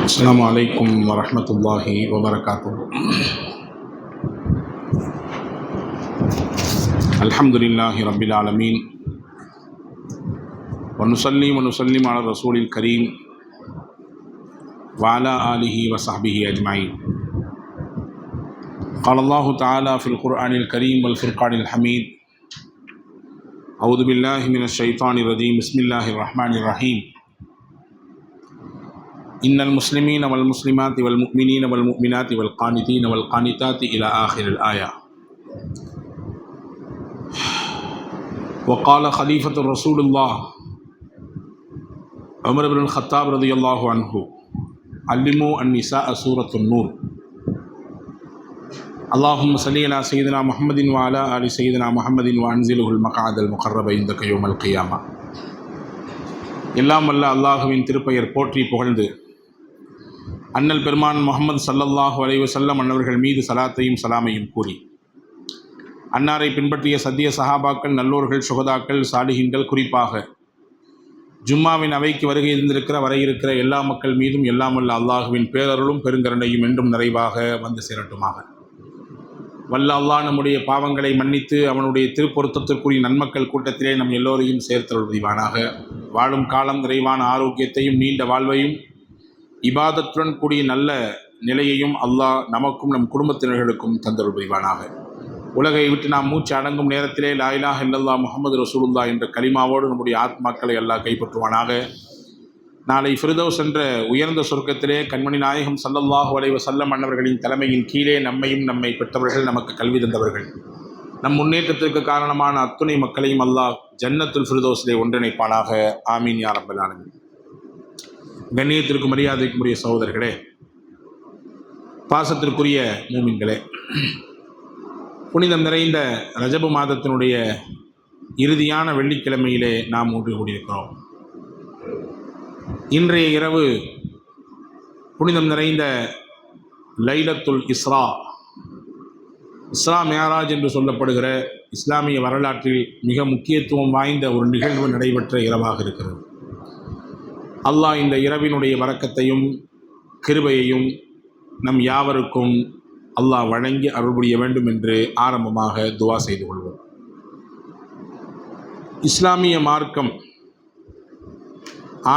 السلام عليكم ورحمة الله وبركاته. الحمد لله رب العالمين ونصلي ونسلم على الرسول الكريم وعلى آله وصحبه أجمعين. قال الله تعالى في القرآن الكريم والفرقان الحميد: أعوذ بالله من الشيطان الرجيم. بسم الله الرحمن الرحيم. إن المسلمين والمسلمات والمؤمنين والمؤمنات والقانتين والقانتات إلى آخر الآية. وقال خليفة رسول الله عمر بن الخطاب رضي الله عنه: علموا النساء سورة النور. اللهم صل على سيدنا محمد وعلى آل سيدنا محمد وأنزله المقعد المقرب عندك يوم القيامة. எல்லாம் வல்ல அல்லாஹுவின் திருப்பெயர் போற்றி புகழ்ந்து அண்ணல் பெருமான் முஹம்மது ஸல்லல்லாஹு அலைஹி வஸல்லம் அன்னவர்கள் மீது சலாத்தையும் சலாமையும் கூறி, அன்னாரை பின்பற்றிய சத்திய சஹாபாக்கள், நல்லோர்கள், சுகதாக்கள், சாலிஹீன்கள், குறிப்பாக ஜும்மாவின் அவைக்கு வருகை இருந்திருக்கிற வர இருக்கிற எல்லா மக்கள் மீதும் எல்லாம் வல்ல அல்லாஹுவின் பேரருளும் பெருங்கருணையும் என்றும் நிறைவாக வந்து சேரட்டுமாக. வல்ல அல்லாஹ் நம்முடைய பாவங்களை மன்னித்து அவனுடைய திருப்பொருத்தத்திற்குரிய நன்மக்கள் கூட்டத்திலே நம் எல்லோரையும் சேர்த்தருள் புரிவானாக. வாழும் காலம் நிறைவான ஆரோக்கியத்தையும் நீண்ட வாழ்வையும் இபாதத்துடன் கூடிய நல்ல நிலையையும் அல்லாஹ் நமக்கும் நம் குடும்பத்தினர்களுக்கும் தந்தருள் புரிவானாக. உலகை விட்டு நாம் மூச்சு அடங்கும் நேரத்திலே லா இலாஹ இல்லல்லாஹ் முஹம்மது ரசூலுல்லாஹ் என்ற கலிமாவோடு நம்முடைய ஆத்மாக்களை அல்லாஹ் கைப்பற்றுவானாக. நாளை ஃபிர்தௌஸ் என்ற உயர்ந்த சொர்க்கத்திலே கண்மணி நாயகம் ஸல்லல்லாஹு அலைஹி வஸல்லம் அன்னவர்களின் தலைமையின் கீழே நம்மையும் நம்மை பெற்றவர்கள், நமக்கு கல்வி தந்தவர்கள், நம் முன்னேற்றத்திற்கு காரணமான அத்துணை மக்களையும் அல்லாஹ் ஜன்னத்துல் ஃபிர்தௌஸிலே ஒன்றிணைப்பானாக. ஆமீன் யா ரப்பல் ஆலமீன். கண்ணியத்திற்கும் மரியாதைக்கும் உரிய சகோதரர்களே, பாசத்திற்குரிய மூமின்களே, புனிதம் நிறைந்த ரஜபு மாதத்தினுடைய இறுதியான வெள்ளிக்கிழமையிலே நாம் ஒன்று கூடியிருக்கிறோம். இன்றைய இரவு புனிதம் நிறைந்த லைலத்துல் இஸ்ரா, இஸ்ரா மியாராஜ் என்று சொல்லப்படுகிற இஸ்லாமிய வரலாற்றில் மிக முக்கியத்துவம் வாய்ந்த ஒரு நிகழ்வு நடைபெற்ற இரவாக இருக்கிறது. அல்லாஹ் இந்த இரவினுடைய வரக்கத்தையும் கிருபையையும் நம் யாவருக்கும் அல்லாஹ் வழங்கி அருள் புரிய வேண்டும் என்று ஆரம்பமாக துவா செய்து கொள்வோம். இஸ்லாமிய மார்க்கம்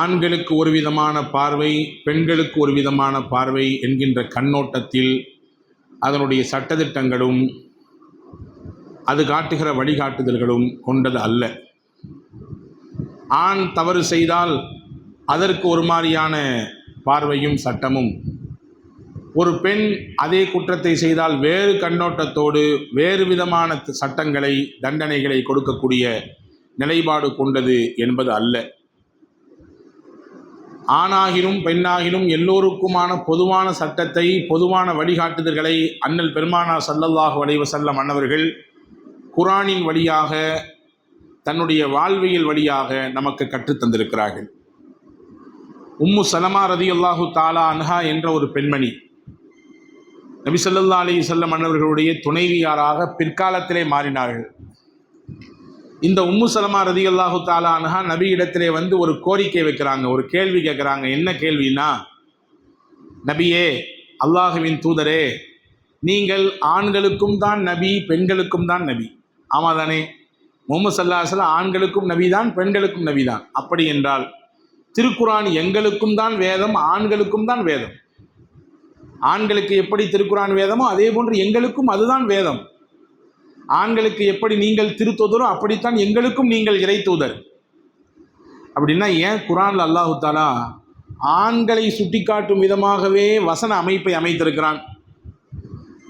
ஆண்களுக்கு ஒரு விதமான பார்வை, பெண்களுக்கு ஒரு விதமான பார்வை என்கின்ற கண்ணோட்டத்தில் அதனுடைய சட்டதிட்டங்களும் அது காட்டுகிற வழிகாட்டுதல்களும் கொண்டது அல்ல. ஆண் தவறு செய்தால் அதற்கு ஒரு மாதிரியான பார்வையும் சட்டமும், ஒரு பெண் அதே குற்றத்தை செய்தால் வேறு கண்ணோட்டத்தோடு வேறு விதமான சட்டங்களை, தண்டனைகளை கொடுக்கக்கூடிய நிலைப்பாடு கொண்டது என்பது அல்ல. ஆணாகிலும் பெண்ணாகிலும் எல்லோருக்குமான பொதுவான சட்டத்தை, பொதுவான வழிகாட்டுதல்களை அண்ணல் பெருமானார் ஸல்லல்லாஹு அலைஹி வஸல்லம் அன்னவர்கள் குர்ஆனின் வழியாக, தன்னுடைய வாழ்வியல் வழியாக நமக்கு கற்றுத்தந்திருக்கிறார்கள். உம்மு சலமா ரலியல்லாஹு தஆலா அன்ஹா என்ற ஒரு பெண்மணி நபி ஸல்லல்லாஹு அலைஹி வஸல்லம் அன்னவர்களுடைய துணைவியாராக பிற்காலத்திலே மாறினார்கள். இந்த உம்மு சலமா ரலியல்லாஹு தஆலா அன்ஹா நபி இடத்திலே வந்து ஒரு கோரிக்கை வைக்கிறாங்க, ஒரு கேள்வி கேட்குறாங்க. என்ன கேள்வினா, நபியே, அல்லாஹுவின் தூதரே, நீங்கள் ஆண்களுக்கும் தான் நபி, பெண்களுக்கும் தான் நபி, ஆமாம் தானே? முஹம்மது ஸல்லல்லாஹு அலைஹி வஸல்லம் ஆண்களுக்கும் நபி தான், பெண்களுக்கும் நபி தான். அப்படி என்றால் திருக்குரான் எங்களுக்கும் தான் வேதம், ஆண்களுக்கும் தான் வேதம். ஆண்களுக்கு எப்படி திருக்குரான் வேதமோ அதே போன்று எங்களுக்கும் அதுதான் வேதம். ஆண்களுக்கு எப்படி நீங்கள் திருத்தூதரோ அப்படித்தான் எங்களுக்கும் நீங்கள் இறை தூதர். அப்படின்னா ஏன் குர்ஆனில் அல்லாஹு தஆலா ஆண்களை சுட்டிக்காட்டும் விதமாகவே வசன அமைப்பை அமைத்திருக்கிறான்?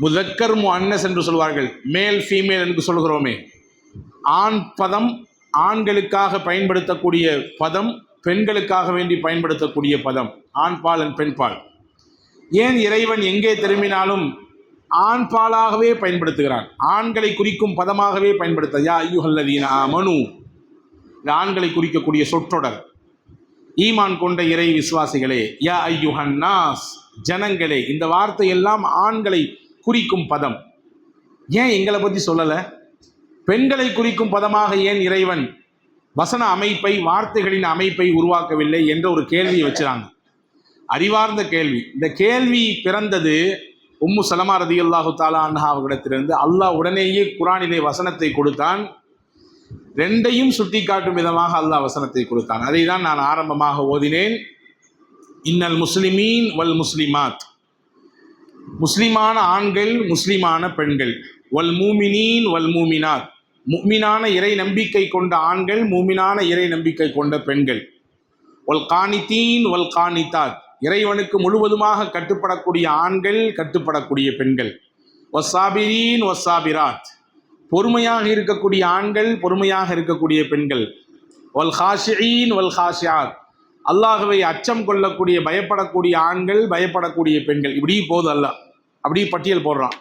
முதக்கர் முஅன்னஸ் என்று சொல்வார்கள், மேல் ஃபீமேல் என்று சொல்கிறோமே. ஆண் பதம் ஆண்களுக்காக பயன்படுத்தக்கூடிய பதம், பெண்களுக்காக வேண்டி பயன்படுத்தக்கூடிய பதம், ஆண் பால் பெண் பால். ஏன் இறைவன் எங்கே திரும்பினாலும் ஆண் பாலாகவே பயன்படுத்துகிறான், ஆண்களை குறிக்கும் பதமாகவே பயன்படுத்த. யா அய்யுஹல்லதீன ஆமனு, இந்த ஆண்களை குறிக்கக்கூடிய சொற்றொடர். ஈமான் கொண்ட இறை விசுவாசிகளே, யா அய்யுஹன் நாஸ், ஜனங்களே, இந்த வார்த்தை எல்லாம் ஆண்களை குறிக்கும் பதம். ஏன் எங்களை பற்றி சொல்லலை? பெண்களை குறிக்கும் பதமாக ஏன் இறைவன் வசன அமைப்பை, வார்த்தைகளின் அமைப்பை உருவாக்கவில்லை என்ற ஒரு கேள்வியை வச்சுறாங்க. அறிவார்ந்த கேள்வி. இந்த கேள்வி பிறந்தது உம்மு சலமா ரதியல்லாஹு தஆலா அன்ஹா அவர்களிடத்திலிருந்து. அல்லாஹ் உடனேயே குர்ஆனிலே வசனத்தை கொடுத்தான். ரெண்டையும் சுட்டிக்காட்டும் விதமாக அல்லாஹ் வசனத்தை கொடுத்தான். அதை தான் நான் ஆரம்பமாக ஓதினேன். இன்னல் முஸ்லிமீன் வல் முஸ்லிமாத், முஸ்லிமான ஆண்கள், முஸ்லிமான பெண்கள், வல் மூமினீன் வல் மூமினாத், முஃமினான இறை நம்பிக்கை கொண்ட ஆண்கள், மூமினான இறை நம்பிக்கை கொண்ட பெண்கள், வல் கானித்தீன் வல் கானித்தாத், இறைவனுக்கு முழுவதுமாக கட்டுப்படக்கூடிய ஆண்கள், கட்டுப்படக்கூடிய பெண்கள், வஸ்ஸாபிரீன் வஸ்ஸாபிராத், பொறுமையாக இருக்கக்கூடிய ஆண்கள், பொறுமையாக இருக்கக்கூடிய பெண்கள், வல் ஹாஷிஈன் வல் ஹாஷியாத், அல்லாஹ்வை அச்சம் கொள்ளக்கூடிய, பயப்படக்கூடிய ஆண்கள், பயப்படக்கூடிய பெண்கள். இப்படி போது அல்லாஹ் அப்படி பட்டியல் போடுறான்.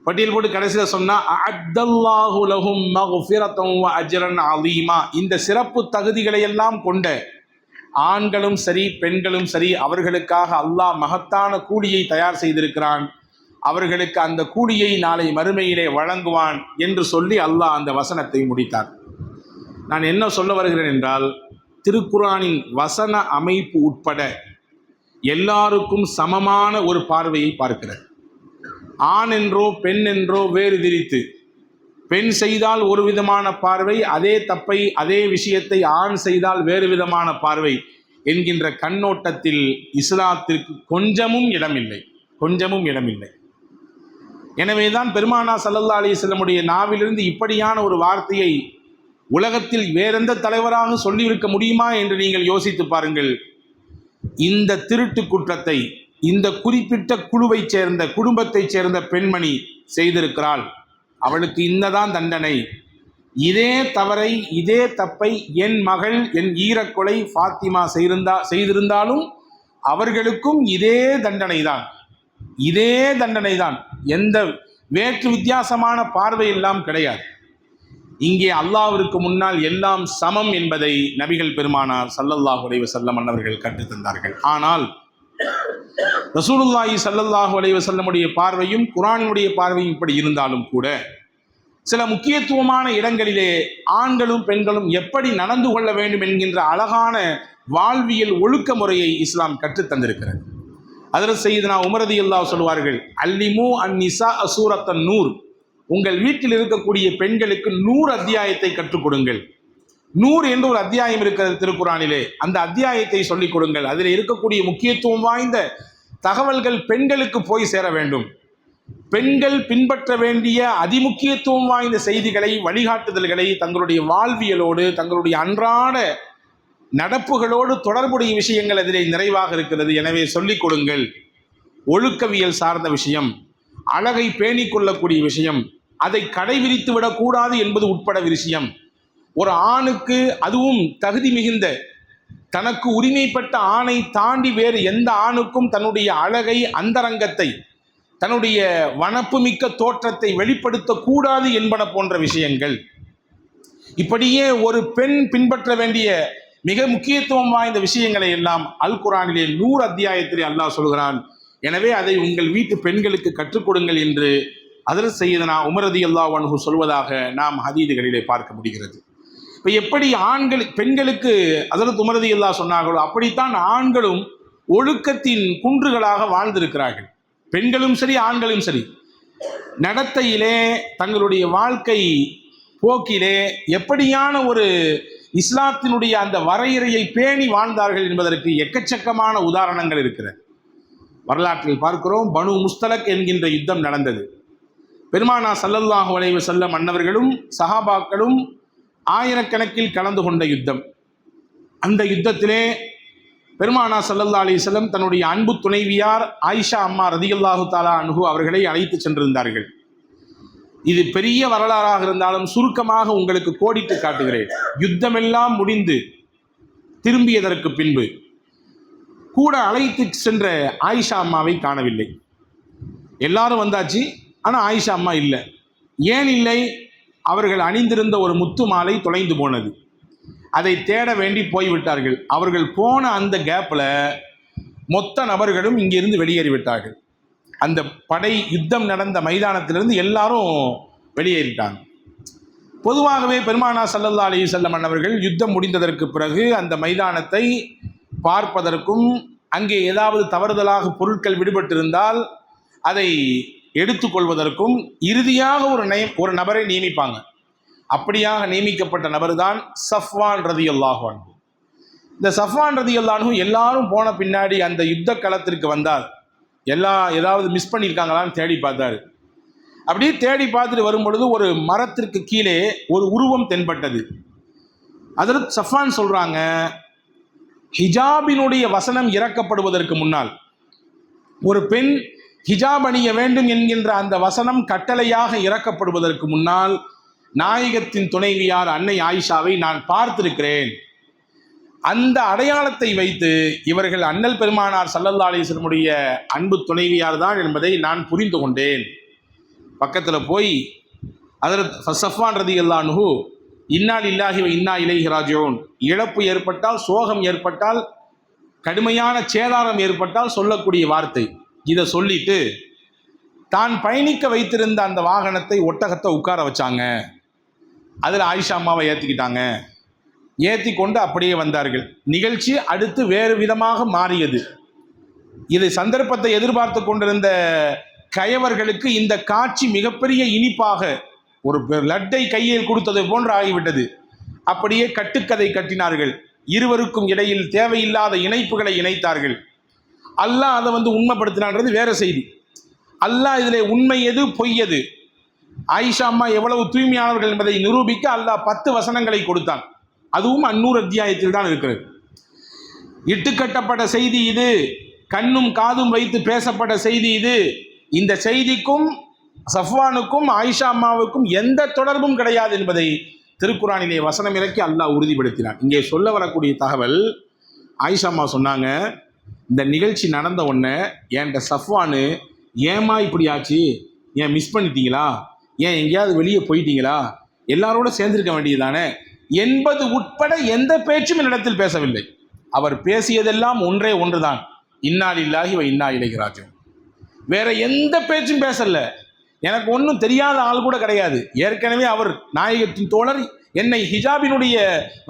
பட்டியல் போட்டு கடைசியில் சொன்னா அஅத்தல்லாஹு லஹும் மக்ஃபிரத்தன் வ அஜ்ரன் அலீமா, இந்த சிறப்பு தகுதிகளை எல்லாம் கொண்ட ஆண்களும் சரி பெண்களும் சரி அவர்களுக்காக அல்லாஹ் மகத்தான கூலியை தயார் செய்திருக்கிறான், அவர்களுக்கு அந்த கூலியை நாளை மறுமையிலே வழங்குவான் என்று சொல்லி அல்லாஹ் அந்த வசனத்தை முடித்தார். நான் என்ன சொல்ல வருகிறேன் என்றால், திருக்குர்ஆனின் வசன அமைப்பு உட்பட எல்லாருக்கும் சமமான ஒரு பார்வையை பார்க்கிறது. ஆண் என்றோ பெண் என்றோ வேறு திரித்து, பெண் செய்தால் ஒரு விதமான பார்வை, அதே தப்பை அதே விஷயத்தை ஆண் செய்தால் வேறு விதமான பார்வை என்கின்ற கண்ணோட்டத்தில் இஸ்லாத்திற்கு கொஞ்சமும் இடமில்லை, கொஞ்சமும் இடமில்லை. எனவேதான் பெருமானார் ஸல்லல்லாஹு அலைஹி வஸல்லமுடைய நாவிலிருந்து இப்படியான ஒரு வார்த்தையை உலகத்தில் வேறெந்த தலைவராக சொல்லியிருக்க முடியுமா என்று நீங்கள் யோசித்து பாருங்கள். இந்த திருட்டு குற்றத்தை இந்த குறிப்பிட்ட குழுவைச் சேர்ந்த, குடும்பத்தைச் சேர்ந்த பெண்மணி செய்திருக்கிறாள், அவளுக்கு இன்னதான் தண்டனை. இதே தவறை, இதே தப்பை என் மகள், என் ஈரக்கொலை ஃபாத்திமா செய்திருந்தாலும் அவர்களுக்கும் இதே தண்டனை தான், இதே தண்டனை தான். எந்த வேற்று வித்தியாசமான பார்வை எல்லாம் கிடையாது. இங்கே அல்லாஹ்விற்கு முன்னால் எல்லாம் சமம் என்பதை நபிகள் பெருமானார் ஸல்லல்லாஹு அலைஹி வஸல்லம் அவர்கள் கற்றுத்தந்தார்கள். ஆனால் ரசூலுல்லாஹி ஸல்லல்லாஹு அலைஹி வஸல்லமுடைய பார்வையும் குர்ஆனினுடைய பார்வையும் இப்படி இருந்தாலும் கூட சில முக்கியத்துவமான இடங்களிலே ஆண்களும் பெண்களும் எப்படி நடந்து கொள்ள வேண்டும் என்கின்ற அழகான வாழ்வியல் ஒழுக்க முறையை இஸ்லாம் கற்றுத்தந்திருக்கிறது. ஹஜ்ரத் சய்யிதுனா உமர் ரலியல்லாஹு சொல்வார்கள், அல்லிமு அன்னிசா சூரத்தன் நூர், உங்கள் வீட்டில் இருக்கக்கூடிய பெண்களுக்கு 100 அத்தியாயத்தை கற்றுக் கொடுங்கள். 100 என்று ஒரு அத்தியாயம் இருக்கிறது திருக்குர்ஆனிலே, அந்த அத்தியாயத்தை சொல்லிக் கொடுங்கள். அதில் இருக்கக்கூடிய முக்கியத்துவம் வாய்ந்த தகவல்கள் பெண்களுக்கு போய் சேர வேண்டும். பெண்கள் பின்பற்ற வேண்டிய அதிமுக்கியத்துவம் வாய்ந்த செய்திகளை, வழிகாட்டுதல்களை தங்களுடைய வாழ்வியலோடு, தங்களுடைய அன்றாட நடப்புகளோடு தொடர்புடைய விஷயங்கள் அதிலே நிறைவாக இருக்கிறது. எனவே சொல்லிக் கொடுங்கள். ஒழுக்கவியல் சார்ந்த விஷயம், அழகை பேணிக் கொள்ளக்கூடிய விஷயம், அதை கடைபிடித்து விடக்கூடாது என்பது உட்பட விஷயம். ஒரு ஆணுக்கு, அதுவும் தகுதி மிகுந்த தனக்கு உரிமைப்பட்ட ஆணை தாண்டி வேறு எந்த ஆணுக்கும் தன்னுடைய அழகை, அந்தரங்கத்தை, தன்னுடைய வனப்பு மிக்க தோற்றத்தை வெளிப்படுத்தக்கூடாது என்பன போன்ற விஷயங்கள். இப்படியே ஒரு பெண் பின்பற்ற வேண்டிய மிக முக்கியத்துவம் வாய்ந்த விஷயங்களை எல்லாம் அல் குர்ஆனிலே 100 அத்தியாயத்திலே அல்லாஹ் சொல்கிறான். எனவே அதை உங்கள் வீட்டு பெண்களுக்கு கற்றுக் கொடுங்கள் என்று ஹஜ்ரத் சய்யிதுனா உமர் ரலியல்லாஹு அன்ஹு சொல்வதாக நாம் ஹதீதுகளிலே பார்க்க முடிகிறது. இப்போ எப்படி ஆண்கள் பெண்களுக்கு ஹஜ்ரத் உமர் ரலியல்லாஹு சொன்னார்களோ அப்படித்தான் ஆண்களும் ஒழுக்கத்தின் குன்றுகளாக வாழ்ந்திருக்கிறார்கள். பெண்களும் சரி ஆண்களும் சரி நடத்தையிலே, தங்களுடைய வாழ்க்கை போக்கிலே எப்படியான ஒரு இஸ்லாத்தினுடைய அந்த வரையறையை பேணி வாழ்ந்தார்கள் என்பதற்கு எக்கச்சக்கமான உதாரணங்கள் இருக்கிறது. வரலாற்றில் பார்க்கிறோம், பனு முஸ்தலக் என்கின்ற யுத்தம் நடந்தது. பெருமானார் ஸல்லல்லாஹு அலைஹி வஸல்லம் அன்னவர்களும் சஹாபாக்களும் ஆயிரக்கணக்கில் கலந்து கொண்ட யுத்தம். அந்த யுத்தத்திலே பெருமானார் ஸல்லல்லாஹு அலைஹி வஸல்லம் தன்னுடைய அன்பு துணைவியார் ஆயிஷா அம்மா ரதியல்லாஹு தஆலா அன்ஹு அவர்களை அழைத்து சென்றிருந்தார்கள். இது பெரிய வரலாறாக இருந்தாலும் சுருக்கமாக உங்களுக்கு கோடிட்டு காட்டுகிறேன். யுத்தமெல்லாம் முடிந்து திரும்பியதற்கு பின்பு கூட அழைத்து சென்ற ஆயிஷா அம்மாவை காணவில்லை. எல்லாரும் வந்தாச்சு, ஆனால் ஆயிஷா அம்மா இல்லை. ஏன் இல்லை? அவர்கள் அணிந்திருந்த ஒரு முத்து மாலை தொலைந்து போனது. அதை தேட வேண்டி போய்விட்டார்கள். அவர்கள் போன அந்த கேப்பில் மொத்த நபர்களும் இங்கிருந்து வெளியேறிவிட்டார்கள். அந்த படை யுத்தம் நடந்த மைதானத்திலிருந்து எல்லாரும் வெளியேறிட்டாங்க. பொதுவாகவே பெருமானார் ஸல்லல்லாஹு அலைஹி வஸல்லம் அவர்கள் யுத்தம் முடிந்ததற்கு பிறகு அந்த மைதானத்தை பார்ப்பதற்கும் அங்கே ஏதாவது தவறுதலாக பொருட்கள் விடுபட்டிருந்தால் அதை எடுத்துக்கொள்வதற்கும் இறுதியாக ஒரு நபரை நியமிப்பாங்க. அப்படியாக நியமிக்கப்பட்ட நபர் தான் சஃப்வான் ரலியல்லாஹு அன்ஹு. இந்த சஃப்வான் ரலியல்லாஹு அன்ஹு எல்லாரும் போன பின்னாடி அந்த யுத்த களத்திற்கு வந்தார். ஏதாவது மிஸ் பண்ணியிருக்காங்களான்னு தேடி பார்த்தாரு. அப்படியே தேடி பார்த்துட்டு வரும்பொழுது ஒரு மரத்திற்கு கீழே ஒரு உருவம் தென்பட்டது. அதில் சஃப்வான் சொல்றாங்க, ஹிஜாபினுடைய வசனம் இறக்கப்படுவதற்கு முன்னால், ஒரு பெண் ஹிஜாப் அணிய வேண்டும் என்கின்ற அந்த வசனம் கட்டளையாக இறக்கப்படுவதற்கு முன்னால் நாயகத்தின் துணைவியார் அன்னை ஆயிஷாவை நான் பார்த்திருக்கிறேன். அந்த அடையாளத்தை வைத்து இவர்கள் அண்ணல் பெருமானார் ஸல்லல்லாஹு அலைஹி வஸல்லமுடைய அன்பு துணைவியார் தான் என்பதை நான் புரிந்து கொண்டேன். பக்கத்தில் போய் ஹஜ்ரத் சஃப்வான் ரலியல்லாஹு அன்ஹு, இன்னா லில்லாஹி வ இன்னா இலைஹி ராஜிஊன், இழப்பு ஏற்பட்டால், சோகம் ஏற்பட்டால், கடுமையான சேதாரம் ஏற்பட்டால் சொல்லக்கூடிய வார்த்தை. இதை சொல்லிட்டு தான் பயணிக்க வைத்திருந்த அந்த வாகனத்தை, ஒட்டகத்தை உட்கார வச்சாங்க. அதில் ஆயிஷா அம்மாவை ஏற்றிக்கிட்டாங்க. ஏற்றி கொண்டு அப்படியே வந்தார்கள். நிகழ்ச்சி அடுத்து வேறு விதமாக மாறியது. இது சந்தர்ப்பத்தை எதிர்பார்த்து கொண்டிருந்த கயவர்களுக்கு இந்த காட்சி மிகப்பெரிய இனிப்பாக, ஒரு லட்டை கையில் கொடுத்தது போன்று ஆகிவிட்டது. அப்படியே கட்டுக்கதை கட்டினார்கள். இருவருக்கும் இடையில் தேவையில்லாத இணைப்புகளை இணைத்தார்கள். அல்லாஹ் அதை உண்மைப்படுத்தினான்றது வேற செய்தி. அல்லாஹ் இதில் உண்மை எது பொய் எது, ஆயிஷா அம்மா எவ்வளவு தூய்மையானவர்கள் என்பதை நிரூபிக்க அல்லாஹ் 10 வசனங்களை கொடுத்தான். அதுவும் அந்நூறு அத்தியாயத்தில் தான் இருக்கிறது. இட்டுக்கட்டப்பட்ட செய்தி இது, கண்ணும் காதும் வைத்து பேசப்பட்ட செய்தி இது. இந்த செய்திக்கும் சஃப்வானுக்கும் ஆயிஷா அம்மாவுக்கும் எந்த தொடர்பும் கிடையாது என்பதை திருக்குரானிலே வசனம் இறக்கி அல்லாஹ் உறுதிப்படுத்தினான். இங்கே சொல்ல வரக்கூடிய தகவல், ஆயிஷா அம்மா சொன்னாங்க, இந்த நிகழ்ச்சி நடந்த உடனே என்கிட்ட சஃப்வானு, ஏமா இப்படி ஆச்சு, ஏன் மிஸ் பண்ணிட்டீங்களா, ஏன் எங்கேயாவது வெளியே போயிட்டீங்களா, எல்லாரோட சேர்ந்திருக்க வேண்டியதானே என்பது உட்பட எந்த பேச்சும் என்னிடத்தில் பேசவில்லை. அவர் பேசியதெல்லாம் ஒன்றே ஒன்றுதான், இன்னா லில்லாஹி வ இன்னா இலைஹி ராஜிஊன். வேற எந்த பேச்சும் பேசல. எனக்கு ஒன்றும் தெரியாத ஆள் கூட கிடையாது. ஏற்கனவே அவர் நாயகத்தின் தோழர், என்னை ஹிஜாபினுடைய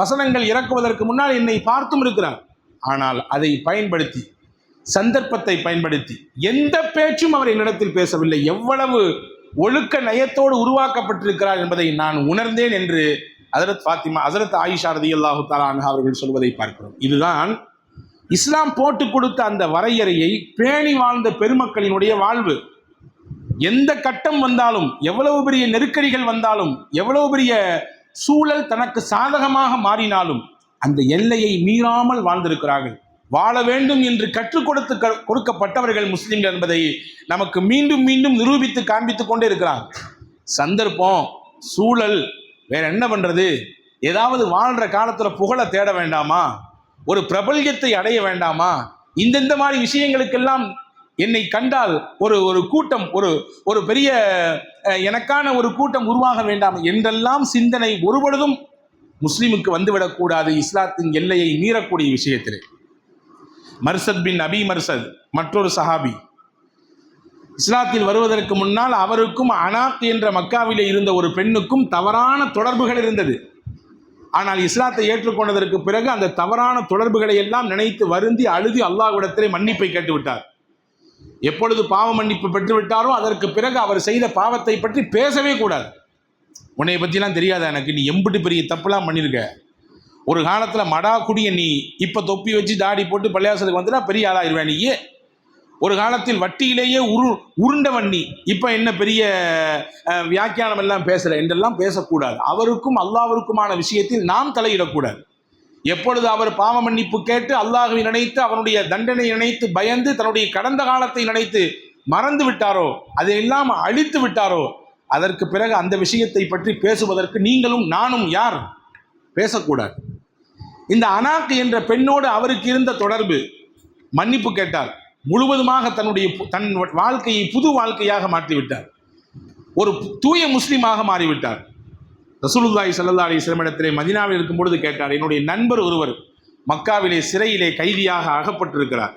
வசனங்கள் இறக்குவதற்கு முன்னால் என்னை பார்த்தும் இருக்கிறார். ஆனால் அதை பயன்படுத்தி, சந்தர்ப்பத்தை பயன்படுத்தி எந்த பேச்சும் அவர் என்னிடத்தில் பேசவில்லை. எவ்வளவு ஒழுக்க நயத்தோடு உருவாக்கப்பட்டிருக்கிறார் என்பதை நான் உணர்ந்தேன் என்று ஹஜ்ரத் ஆயிஷா ரலியல்லாஹு தஆலா அன்ஹா அவர்கள் சொல்வதை பார்க்கிறோம். இதுதான் இஸ்லாம் போட்டு கொடுத்த அந்த வரையறையை பேணி வாழ்ந்த பெருமக்களினுடைய வாழ்வு. எந்த கட்டம் வந்தாலும், எவ்வளவு பெரிய நெருக்கடிகள் வந்தாலும், எவ்வளவு பெரிய சூழல் தனக்கு சாதகமாக மாறினாலும் அந்த எல்லையை மீறாமல் வாழ்ந்திருக்கிறார்கள். வாழ வேண்டும் என்று கற்றுக் கொடுக்கப்பட்டவர்கள் முஸ்லிம்கள் என்பதை நமக்கு மீண்டும் மீண்டும் நிரூபித்து காண்பித்துக் கொண்டே இருக்கிறாங்க. சந்தர்ப்பம், சூழல், வேற என்ன பண்றது, ஏதாவது வாழ்ற காலத்தில் புகழ தேட வேண்டாமா, ஒரு பிரபல்யத்தை அடைய வேண்டாமா, இந்த மாதிரி விஷயங்களுக்கெல்லாம் என்னை கண்டால் ஒரு கூட்டம், ஒரு பெரிய எனக்கான ஒரு கூட்டம் உருவாக வேண்டாம் என்றெல்லாம் சிந்தனை ஒருபொழுதும் முஸ்லிமுக்கு வந்துவிடக்கூடாது. இஸ்லாத்தின் எல்லையை மீறக்கூடிய விஷயத்திலே மர்சத் பின் அபி மர்சத் மற்றொரு சஹாபி, இஸ்லாத்தில் வருவதற்கு முன்னால் அவருக்கும் அனாக் என்ற மக்காவிலே இருந்த ஒரு பெண்ணுக்கும் தவறான தொடர்புகள் இருந்தது. ஆனால் இஸ்லாத்தை ஏற்றுக்கொண்டதற்கு பிறகு அந்த தவறான தொடர்புகளை எல்லாம் நினைத்து வருந்தி அழுதி அல்லாஹ்விடத்திலே மன்னிப்பை கேட்டுவிட்டார். எப்பொழுது பாவ மன்னிப்பு பெற்றுவிட்டாரோ அதற்கு பிறகு அவர் செய்த பாவத்தை பற்றி பேசவே கூடாது. உன்னை பற்றிலாம் தெரியாத எனக்கு, நீ எம்பிட்டு பெரிய தப்புலாம் பண்ணியிருக்க, ஒரு காலத்தில் மடா குடிய நீ இப்போ தொப்பி வச்சு தாடி போட்டு பள்ளியாசலுக்கு வந்துட்டா பெரிய ஆளாயிருவேன், நீ ஒரு காலத்தில் வட்டியிலேயே உருண்டவன் நீ, இப்போ என்ன பெரிய வியாக்கியானம் எல்லாம் பேசுகிற என்றெல்லாம் பேசக்கூடாது. அவருக்கும் அல்லாஹ்விற்குமான விஷயத்தில் நாம் தலையிடக்கூடாது. எப்பொழுது அவர் பாவ மன்னிப்பு கேட்டு அல்லாஹ்வை நினைத்து அவனுடைய தண்டனை நினைத்து பயந்து தன்னுடைய கடந்த காலத்தை நினைத்து மறந்து விட்டாரோ, அதையெல்லாம் அழித்து விட்டாரோ, அதற்கு பிறகு அந்த விஷயத்தை பற்றி பேசுவதற்கு நீங்களும் நானும் யார், பேசக்கூடாது. இந்த அனாக் என்ற பெண்ணோடு அவருக்கு இருந்த தொடர்பு, மன்னிப்பு கேட்டார், முழுவதுமாக தன் வாழ்க்கையை புது வாழ்க்கையாக மாற்றிவிட்டார், ஒரு தூய முஸ்லீமாக மாறிவிட்டார். ரசூலுல்லாஹி ஸல்லல்லாஹு அலைஹி வஸல்லம் இடத்திலே மதீனாவில் இருக்கும் பொழுது கேட்டார், என்னுடைய நண்பர் ஒருவர் மக்காவிலே சிறையிலே கைதியாக அகப்பட்டிருக்கிறார்,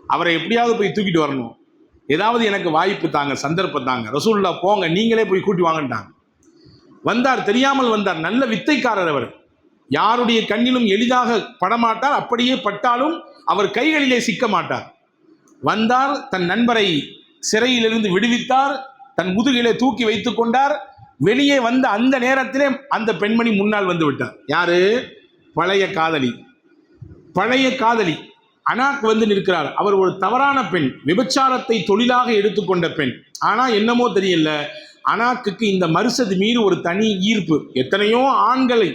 அவரை எப்படியாவது போய் தூக்கிட்டு வரணும், ஏதாவது எனக்கு வாய்ப்பு தாங்க, சந்தர்ப்பம் தாங்க. ரசூலுல்லாஹ் போங்க, நீங்களே போய் கூட்டி வாங்கட்டாங்க. வந்தார், தெரியாமல் வந்தார். நல்ல வித்தைக்காரர் அவர். யாருடைய கண்ணிலும் எளிதாக படமாட்டார், அப்படியே பட்டாலும் அவர் கைகளிலே சிக்க மாட்டார். வந்தார், தன் நண்பரை சிறையிலிருந்து விடுவித்தார், தன் முதுகிலே தூக்கி வைத்துக் கொண்டார். வெளியே வந்த அந்த நேரத்திலே அந்த பெண்மணி முன்னால் வந்து விட்டார். யாரு? பழைய காதலி. பழைய காதலி அனாக் வந்து நிற்கிறார். அவர் ஒரு தவறான பெண், விபச்சாரத்தை தொழிலாக எடுத்துக்கொண்ட பெண். ஆனா என்னமோ தெரியல, அனாக்குக்கு இந்த மர்சத் மீது ஒரு தனி ஈர்ப்பு. எத்தனையோ ஆண்களை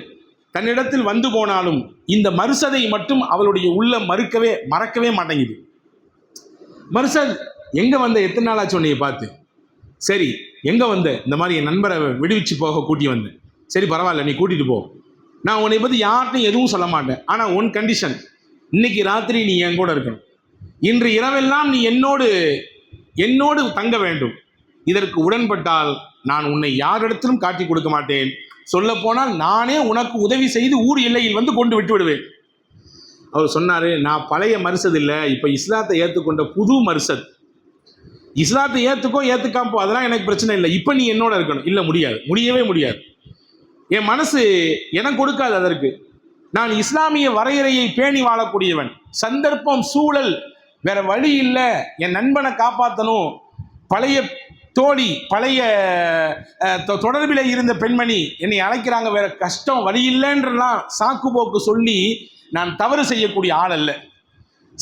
தன்னிடத்தில் வந்து போனாலும் இந்த மர்சதை மட்டும் அவளுடைய உள்ள மறக்கவே மாட்டேங்குது. மர்சத், எங்க வந்த? எத்தனை நாளாச்சு உன்னைய பார்த்து? சரி, எங்க வந்த? இந்த மாதிரி என் நண்பரை விடுவிச்சு போக கூட்டி வந்தேன். சரி, பரவாயில்ல, நீ கூட்டிட்டு போ. நான் உன்னை பற்றி யார்ட்டையும் எதுவும் சொல்ல மாட்டேன். ஆனால் ஒன் கண்டிஷன், இன்னைக்கு ராத்திரி நீ என் கூட இருக்கணும். இன்று இரவெல்லாம் நீ என்னோடு தங்க வேண்டும். இதற்கு உடன்பட்டால் நான் உன்னை யாரிடத்திலும் காட்டி கொடுக்க மாட்டேன். சொல்ல போனால் நானே உனக்கு உதவி செய்து ஊர் எல்லையில் வந்து கொண்டு விட்டு விடுவேன். அவர் சொன்னாரு, நான் பழைய மர்சத் இல்லை, இப்போ இஸ்லாத்தை ஏற்றுக்கொண்ட புது மர்சத். இஸ்லாத்தை ஏற்றுக்காம அதெல்லாம் எனக்கு பிரச்சனை இல்லை. இப்போ நீ என்னோட இருக்கணும். இல்லை, முடியவே முடியாது. என் மனசு எனக்கு கொடுக்காது அதற்கு. நான் இஸ்லாமிய வரையறையை பேணி வாழக்கூடியவன். சந்தர்ப்பம், சூழல், வேற வழி இல்லை. என் நண்பனை காப்பாற்றணும். பழைய தோழி, பழைய தொடர்பில் இருந்த பெண்மணி என்னை அழைக்கிறாங்க, வேற கஷ்டம், வழி இல்லைன்றலாம் சாக்கு போக்கு சொல்லி நான் தவறு செய்யக்கூடிய ஆள் அல்ல.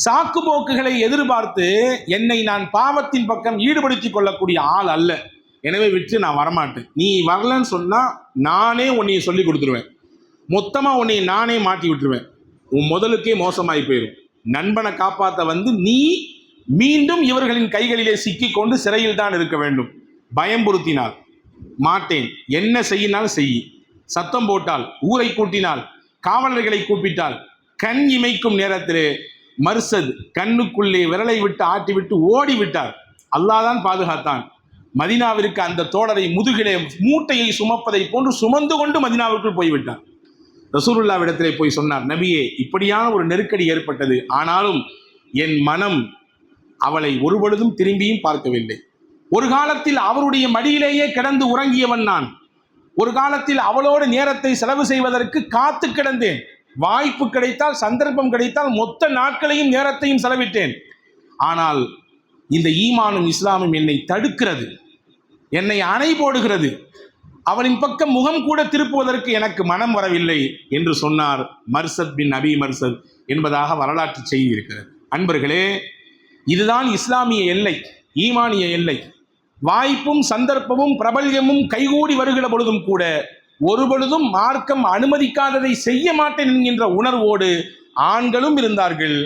சாக்கு போக்குகளை எதிர்பார்த்து என்னை நான் பாவத்தின் பக்கம் ஈடுபடுத்திக் கொள்ளக்கூடிய ஆள் அல்ல. எனவே விட்டு நான் வரமாட்டேன். நீ வரலன்னு சொன்னால் நானே உன்னைய சொல்லி கொடுத்துருவேன். மொத்தமாக உன்னை நானே மாட்டி விட்டுருவேன். உன் முதலுக்கே மோசமாகி போயிடும். நண்பனை காப்பாற்ற வந்து நீ மீண்டும் இவர்களின் கைகளிலே சிக்கிக்கொண்டு சிறையில் தான் இருக்க வேண்டும். பயம்புறுத்தினால் மாட்டேன், என்ன செய்யினாலும் செய். சத்தம் போட்டால், ஊரை கூட்டினால், காவலர்களை கூப்பிட்டால், கண் இமைக்கும் நேரத்திலே மர்சத் கண்ணுக்குள்ளே விரலை விட்டு ஆட்டிவிட்டு ஓடி விட்டார். அல்லாஹ் தான் பாதுகாத்தான். மதீனாவிற்கு அந்த தோழரை முதுகிலே மூட்டையை சுமப்பதை போன்று சுமந்து கொண்டு மதீனாவிற்குள் போய்விட்டார். ரசூலுல்லாவிடத்திலே போய் சொன்னார், நபியே, இப்படியான ஒரு நெருக்கடி ஏற்பட்டது. ஆனாலும் என் மனம் அவளை ஒருபொழுதும் திரும்பியும் பார்க்கவில்லை. ஒரு காலத்தில் அவருடைய மடியிலேயே கிடந்து உறங்கியவன் நான். ஒரு காலத்தில் அவளோடு நேரத்தை செலவு செய்வதற்கு காத்து கிடந்தேன். வாய்ப்பு கிடைத்தால், சந்தர்ப்பம் கிடைத்தால் மொத்த நாட்களையும் நேரத்தையும் செலவிட்டேன். ஆனால் இந்த ஈமானும் இஸ்லாமும் என்னை தடுக்கிறது, என்னை அணை போடுகிறது. அவளின் பக்கம் முகம் கூட திருப்புவதற்கு எனக்கு மனம் வரவில்லை என்று சொன்னார் மர்சத் பின் அபி மர்சத் என்பதாக வரலாற்று செய்தி இருக்கிறது. அன்பர்களே, இதுதான் இஸ்லாமிய எல்லை, ஈமானிய எல்லை. வாய்ப்பும் சந்தர்ப்பமும் பிரபல்யமும் கைகூடி வருகிற பொழுதும் கூட ஒரு பொழுதும் மார்க்கம் அனுமதிக்காததை செய்ய மாட்டேன் என்கின்ற உணர்வோடு ஆண்களும் இருந்தார்கள்.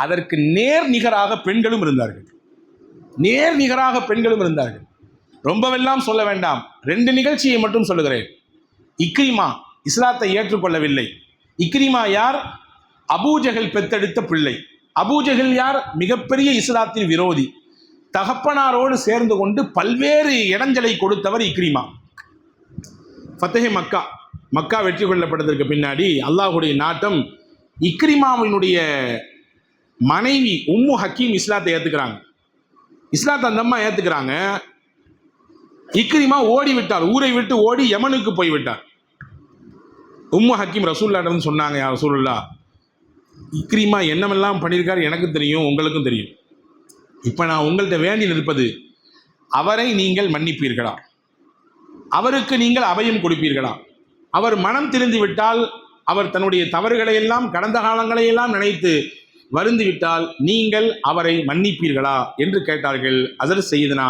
அதற்கு நேர் நிகராக பெண்களும் இருந்தார்கள். ரொம்பவெல்லாம் சொல்ல வேண்டாம், 2 நிகழ்ச்சியை மட்டும் சொல்லுகிறேன். இக்ரிமா இஸ்லாத்தை ஏற்றுக்கொள்ளவில்லை. இக்ரிமா யார்? அபூஜஹல் பெத்தெடுத்த பிள்ளை. அபூஜஹல் யார்? மிகப்பெரிய இஸ்லாத்தின் விரோதி. தகப்பனாரோடு சேர்ந்து கொண்டு பல்வேறு இடைஞ்சலை கொடுத்தவர் இக்ரிமா. ஃபத்தஹே மக்கா வெற்றி கொள்ளப்பட்டதற்கு பின்னாடி அல்லாஹுடைய நாட்டம், இக்ரிமாவினுடைய மனைவி உம்மு ஹக்கீம் இஸ்லாத்தை ஏற்றுக்கிறாங்க. இஸ்லாத்தை அந்த அம்மா ஏற்றுக்கிறாங்க. இக்ரிமா ஓடி விட்டார், ஊரை விட்டு ஓடி யமனுக்கு போய்விட்டார். உம்மு ஹக்கீம் ரசூலுல்லாஹ்விடம் சொன்னாங்க, யா ரசூலுல்லாஹ், இக்ரிமா என்னமெல்லாம் பண்ணியிருக்காரு எனக்கு தெரியும், உங்களுக்கும் தெரியும். இப்போ நான் உங்கள்கிட்ட வேண்டி நிற்பது, அவரை நீங்கள் மன்னிப்பீர்களா? அவருக்கு நீங்கள் அபயம் கொடுப்பீர்களா? அவர் மனம் திரிந்து விட்டால், அவர் தன்னுடைய தவறுகளை எல்லாம், கடந்த காலங்களை எல்லாம் நினைத்து வருந்து விட்டால் நீங்கள் அவரை மன்னிப்பீர்களா என்று கேட்டார்கள். ஹஸரத் சையதுனா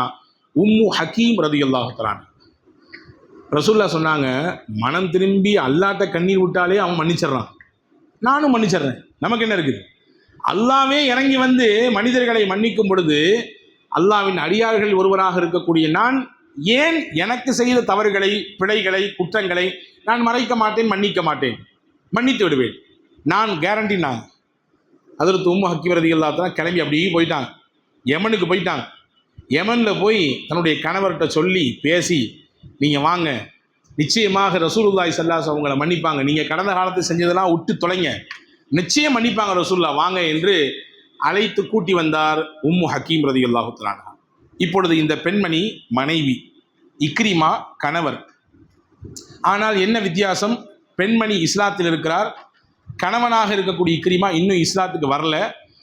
உம்மு ஹக்கீம் ரலியல்லாஹு தஆலா. ரசூலுல்லாஹ் சொன்னாங்க, மனம் திரும்பி அல்லாஹ்ட்ட கண்ணீர் விட்டாலே அவன் மன்னிச்சிடறான், நானும் மன்னிச்சிடுறேன், நமக்கு என்ன இருக்குது? அல்லாஹ்வே இறங்கி வந்து மனிதர்களை மன்னிக்கும் பொழுது, அல்லாஹ்வின் அடியார்கள் ஒருவராக இருக்கக்கூடிய நான் ஏன் எனக்கு செய்த தவறுகளை, பிழைகளை, குற்றங்களை நான் மறைக்க மாட்டேன், மன்னிக்க மாட்டேன், மன்னித்து விடுவேன், நான் கேரண்டி. நான் ஹஸரத் உம்மு ஹக்கீம் ரலியல்லாஹு தஆலா கிளம்பி அப்படியே போயிட்டாங்க, யமனுக்கு போயிட்டாங்க. யமனில் போய் தன்னுடைய கணவர்கிட்ட சொல்லி பேசி, நீங்கள் வாங்க, நிச்சயமாக ரசூலுல்லாஹி ஸல்லல்லாஹு அலைஹி வஸல்லம் அவங்களை மன்னிப்பாங்க, நீங்கள் கடந்த காலத்தில் செஞ்சதெல்லாம் விட்டு தொலைங்க, நிச்சயம் மன்னிப்பாங்க ரசூலுல்லாஹ், வாங்க என்று அழைத்து கூட்டி வந்தார் உம்மு ஹக்கீம் ரலியல்லாஹு தஆலா. இப்பொழுது இந்த பெண்மணி மனைவி, இக்ரிமா கணவர். ஆனால் என்ன வித்தியாசம்? பெண்மணி இஸ்லாத்தில் இருக்கிறார், கணவனாக இருக்கக்கூடிய இக்ரிமா இன்னும் இஸ்லாத்துக்கு வரல.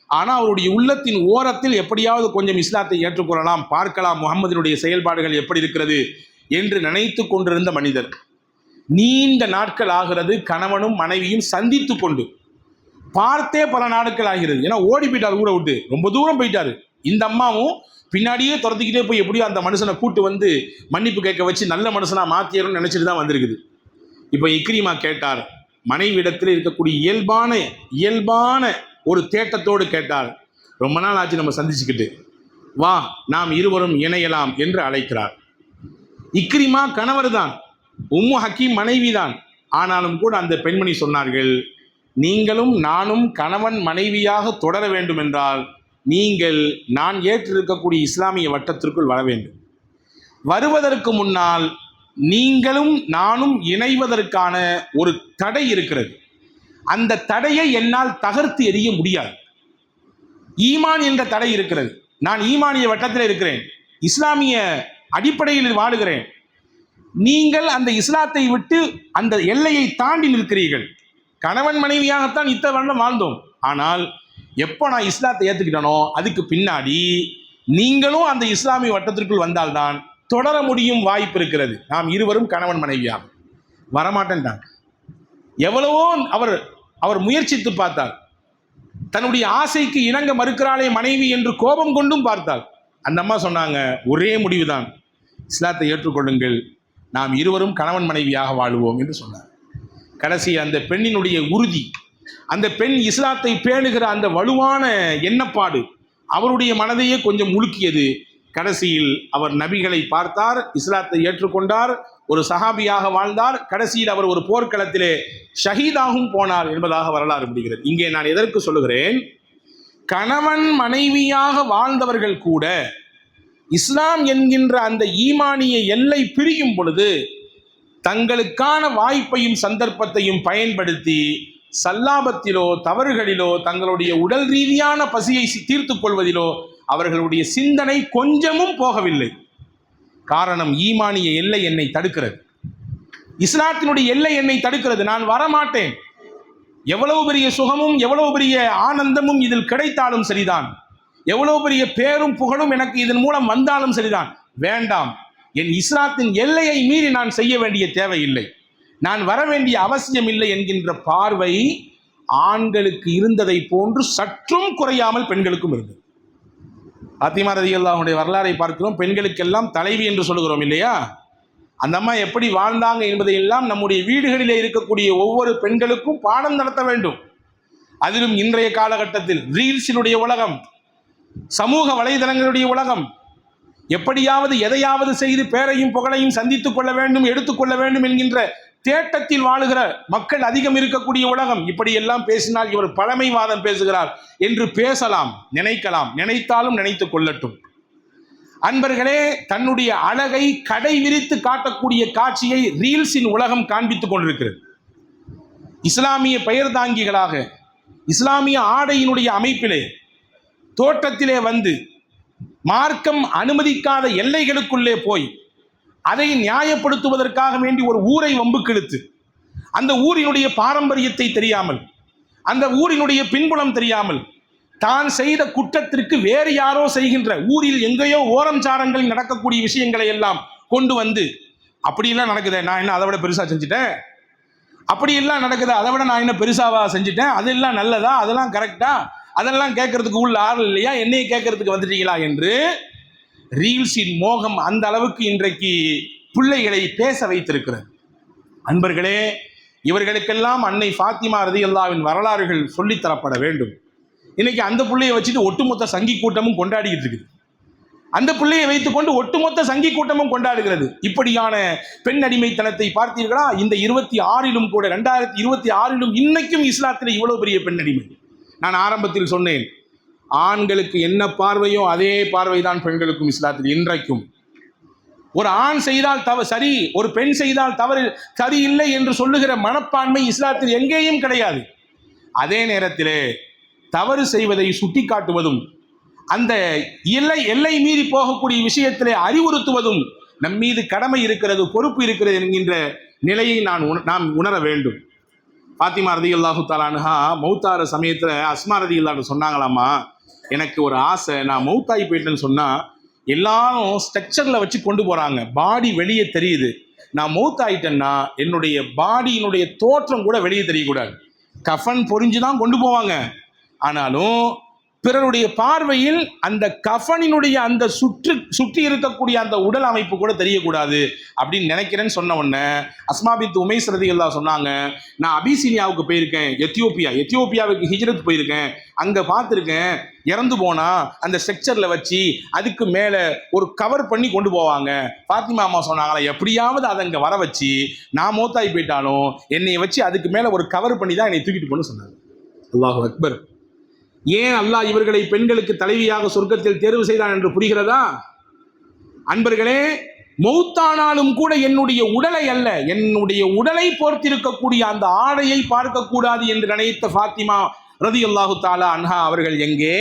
ஆனால் அவருடைய உள்ளத்தின் ஓரத்தில் எப்படியாவது கொஞ்சம் இஸ்லாத்தை ஏற்றுக்கொள்ளலாம், பார்க்கலாம் முகமதினுடைய செயல்பாடுகள் எப்படி இருக்கிறது என்று நினைத்து கொண்டிருந்த மனிதர். நீண்ட நாட்கள் ஆகிறது, கணவனும் மனைவியும் சந்தித்து கொண்டு பார்த்தே பல நாட்கள் ஆகிறது. ஏன்னா ஓடி போயிட்டார், ஊரை விட்டு ரொம்ப தூரம் போயிட்டாரு. இந்த அம்மாவும் பின்னாடியே துரத்திக்கிட்டே போய் எப்படியோ அந்த மனுஷனை கூட்டு வந்து மன்னிப்பு கேட்க வச்சு நல்ல மனுஷனா மாத்தியரும்னு நினைச்சிட்டு தான் வந்திருக்குது. இப்போ இக்ரிமா கேட்டார், மனைவிடத்தில் இருக்கக்கூடிய இயல்பான ஒரு தேட்டத்தோடு கேட்டார், ரொம்ப நாள் ஆச்சு நம்ம சந்திச்சுக்கிட்டு, வா நாம் இருவரும் இணையலாம் என்று அழைக்கிறார். இக்ரிமா கணவர் தான், உம்மு ஹக்கீம் மனைவி தான். ஆனாலும் கூட அந்த பெண்மணி சொன்னார்கள், நீங்களும் நானும் கணவன் மனைவியாக தொடர வேண்டும் என்றால் நீங்கள் நான் ஏற்றிருக்கக்கூடிய இஸ்லாமிய வட்டத்திற்குள் வர வேண்டும். வருவதற்கு முன்னால் நீங்களும் நானும் இணைவதற்கான ஒரு தடை இருக்கிறது. அந்த தடையை என்னால் தகர்த்து எறிய முடியாது. ஈமான் என்ற தடை இருக்கிறது. நான் ஈமானிய வட்டத்தில் இருக்கிறேன், இஸ்லாமிய அடிப்படையில் வாழுகிறேன். நீங்கள் அந்த இஸ்லாத்தை விட்டு அந்த எல்லையை தாண்டி நிற்கிறீர்கள். கணவன் மனைவியாகத்தான் இத்தனை வருடம் வாழ்ந்தோம். ஆனால் எப்போ நான் இஸ்லாத்தை ஏற்றுக்கிட்டனோ அதுக்கு பின்னாடி நீங்களும் அந்த இஸ்லாமிய வட்டத்திற்குள் வந்தால்தான் தொடர முடியும் வாய்ப்பு இருக்கிறது. நாம் இருவரும் கணவன் மனைவியாக வரமாட்டேன்டாங்க. எவ்வளவோ அவர் முயற்சித்து பார்த்தார். தன்னுடைய ஆசைக்கு இணங்க மறுக்கிறாளே மனைவி என்று கோபம் கொண்டும் பார்த்தாள். அந்த அம்மா சொன்னாங்க, ஒரே முடிவுதான், இஸ்லாத்தை ஏற்றுக்கொள்ளுங்கள், நாம் இருவரும் கணவன் மனைவியாக வாழுவோம் என்று சொன்னார். கடைசி அந்த பெண்ணினுடைய உறுதி, அந்த பெண் இஸ்லாத்தை பேணுகிற அந்த வலுவான எண்ணப்பாடு அவருடைய மனதையே கொஞ்சம் முழுக்கியது. கடைசியில் அவர் நபிகளை பார்த்தார், இஸ்லாத்தை ஏற்றுக்கொண்டார், ஒரு சஹாபியாக வாழ்ந்தார். கடைசியில் அவர் ஒரு போர்க்களத்திலே ஷஹீதாகவும் போனார் என்பதாக வரலாறு முடிகிறது. இங்கே நான் எதற்கு சொல்லுகிறேன்? கணவன் மனைவியாக வாழ்ந்தவர்கள் கூட இஸ்லாம் என்கின்ற அந்த ஈமானிய எல்லை பிரியும் பொழுது தங்களுக்கான வாய்ப்பையும் சந்தர்ப்பத்தையும் பயன்படுத்தி சல்லாபத்திலோ தவறுகளிலோ தங்களுடைய உடல் ரீதியான பசியை தீர்த்து கொள்வதிலோ அவர்களுடைய சிந்தனை கொஞ்சமும் போகவில்லை. காரணம், ஈமானிய எல்லை என்னை தடுக்கிறது, இஸ்லாத்தினுடைய எல்லை என்னை தடுக்கிறது, நான் வரமாட்டேன். எவ்வளவு பெரிய சுகமும் எவ்வளவு பெரிய ஆனந்தமும் இதில் கிடைத்தாலும் சரிதான், எவ்வளவு பெரிய பேரும் புகழும் எனக்கு இதன் மூலம் வந்தாலும் சரிதான், வேண்டாம், என் இஸ்லாத்தின் எல்லையை மீறி நான் செய்ய வேண்டிய தேவையில்லை, நான் வர வேண்டிய அவசியம் இல்லை என்கின்ற பார்வை ஆண்களுக்கு இருந்ததை போன்று சற்றும் குறையாமல் பெண்களுக்கும் இருந்தது. பாத்திமா ரலியல்லாஹுடைய வரலாறை பார்க்கிறோம். பெண்களுக்கெல்லாம் தலைவி என்று சொல்லுகிறோம் இல்லையா? அந்த அம்மா எப்படி வாழ்ந்தாங்க என்பதையெல்லாம் நம்முடைய வீடுகளிலே இருக்கக்கூடிய ஒவ்வொரு பெண்களுக்கும் பாடம் நடத்த வேண்டும். அதிலும் இன்றைய காலகட்டத்தில் ரீல்ஸினுடைய உலகம், சமூக வலைதளங்களுடைய உலகம், எப்படியாவது எதையாவது செய்து பேரையும் புகழையும் சந்தித்துக் கொள்ள வேண்டும், எடுத்துக்கொள்ள வேண்டும் என்கின்ற தேட்டத்தில் வாழுகிற மக்கள் அதிகம் இருக்கக்கூடிய உலகம். இப்படி எல்லாம் பேசினால் இவர் பழமைவாதம் பேசுகிறார் என்று பேசலாம், நினைக்கலாம், நினைத்தாலும் நினைத்துக் கொள்ளட்டும். அன்பர்களே, தன்னுடைய அழகை கடை விரித்து காட்டக்கூடிய காட்சியை ரீல்ஸின் உலகம் காண்பித்துக் கொண்டிருக்கிறது. இஸ்லாமிய பெயர் தாங்கிகளாக இஸ்லாமிய ஆடையினுடைய அமைப்பிலே தோற்றத்திலே வந்து மார்க்கம் அனுமதிக்காத எல்லைகளுக்குள்ளே போய் அதை நியாயப்படுத்துவதற்காக வேண்டி ஒரு ஊரை வம்புக்கிழுத்து அந்த ஊரினுடைய பாரம்பரியத்தை தெரியாமல், அந்த ஊரினுடைய பின்புலம் தெரியாமல், தான் செய்த குற்றத்திற்கு வேறு யாரோ செய்கின்ற ஊரில் எங்கேயோ ஓரம் சாரங்களில் நடக்கக்கூடிய விஷயங்களை எல்லாம் கொண்டு வந்து, அப்படியெல்லாம் நடக்குது, நான் என்ன அதை விட பெருசா செஞ்சுட்டேன், அப்படியெல்லாம் நடக்குது, அதை விட நான் என்ன பெருசாவா செஞ்சுட்டேன், அதெல்லாம் நல்லதா, அதெல்லாம் கரெக்டா, அதெல்லாம் கேட்கறதுக்கு உள்ள ஆள் இல்லையா, என்னையை கேட்கறதுக்கு வந்துட்டீங்களா என்று ரீல்ஸின் மோகம் அந்த அளவுக்கு இன்றைக்கு பிள்ளைகளை பேச வைத்திருக்கிறது. அன்பர்களே, இவர்களுக்கெல்லாம் அன்னை ஃபாத்திமா ரலியல்லாஹுவின் வரலாறுகள் சொல்லித்தரப்பட வேண்டும். இன்னைக்கு அந்த பிள்ளையை வச்சுட்டு ஒட்டுமொத்த சங்கி கூட்டமும் கொண்டாடிக்கிட்டு இருக்குது. அந்த பிள்ளையை வைத்துக்கொண்டு ஒட்டுமொத்த சங்கி கூட்டமும் கொண்டாடுகிறது. இப்படியான பெண் அடிமைத்தனத்தை பார்த்தீர்களா? இந்த 26 கூட 2026 இன்னைக்கும் இஸ்லாத்தில் இவ்வளவு பெரிய பெண் அடிமை. நான் ஆரம்பத்தில் சொன்னேன், ஆண்களுக்கு என்ன பார்வையோ அதே பார்வைதான் பெண்களுக்கும் இஸ்லாத்தில் இன்றைக்கும். ஒரு ஆண் செய்தால் சரி, ஒரு பெண் செய்தால் தவறு சரியில்லை என்று சொல்லுகிற மனப்பான்மை இஸ்லாத்தில் எங்கேயும் கிடையாது. அதே நேரத்திலே தவறு செய்வதை சுட்டி காட்டுவதும் அந்த எல்லை மீறி போகக்கூடிய விஷயத்திலே அறிவுறுத்துவதும் நம் மீது கடமை இருக்கிறது, பொறுப்பு இருக்கிறது என்கின்ற நிலையை நாம் உணர வேண்டும். ஃபாத்திமா ரலியல்லாஹு தஆலா அன்ஹா மௌத்தார சமயத்தில் அஸ்மா ரலியல்லாஹு சொன்னாங்களாமா, எனக்கு ஒரு ஆசை, நான் மௌத்தாகி போயிட்டேன்னு சொன்னால் எல்லாரும் ஸ்ட்ரக்சரில் வச்சு கொண்டு போகிறாங்க, பாடி வெளியே தெரியுது. நான் மௌத்தாயிட்டேன்னா என்னுடைய பாடியினுடைய தோற்றம் கூட வெளியே தெரியக்கூடாது. கஃன் பொறிஞ்சு தான் கொண்டு போவாங்க, ஆனாலும் பிறருடைய பார்வையில் அந்த கஃனினுடைய அந்த சுற்றி இருக்கக்கூடிய அந்த உடல் அமைப்பு கூட தெரியக்கூடாது அப்படின்னு நினைக்கிறேன்னு சொன்ன உடனே அஸ்மா பின்த் உமைஸ் ரலியல்லாஹு சொன்னாங்க, நான் அபிசீனியாவுக்கு போயிருக்கேன், எத்தியோப்பியாவுக்கு ஹிஜ்ரத் போயிருக்கேன், அங்கே பார்த்துருக்கேன், இறந்து போனா அந்த ஸ்ட்ரக்சரில் வச்சு அதுக்கு மேலே ஒரு கவர் பண்ணி கொண்டு போவாங்க. ஃபாத்திமா அம்மா சொன்னாங்களா, எப்படியாவது அதை அங்கே வர வச்சு நான் மௌத்தாகி போயிட்டாலும் என்னை வச்சு அதுக்கு மேலே ஒரு கவர் பண்ணி தான் என்னை தூக்கிட்டு போன்னு சொன்னாங்க. அல்லாஹு அக்பர். ஏன் அல்லாஹ் இவர்களை பெண்களுக்கு தலைவியாக சொர்க்கத்தில் தேர்வு செய்தான் என்று புரிகிறதா? அன்பர்களே, மௌத்தானாலும் கூட என்னுடைய உடலை அல்ல, என்னுடைய உடலை போர்த்திருக்கக்கூடிய அந்த ஆடையை பார்க்கக்கூடாது என்று நினைத்த ஃபாத்திமா ரலியல்லாஹு தஆலா அன்ஹா அவர்கள் எங்கே?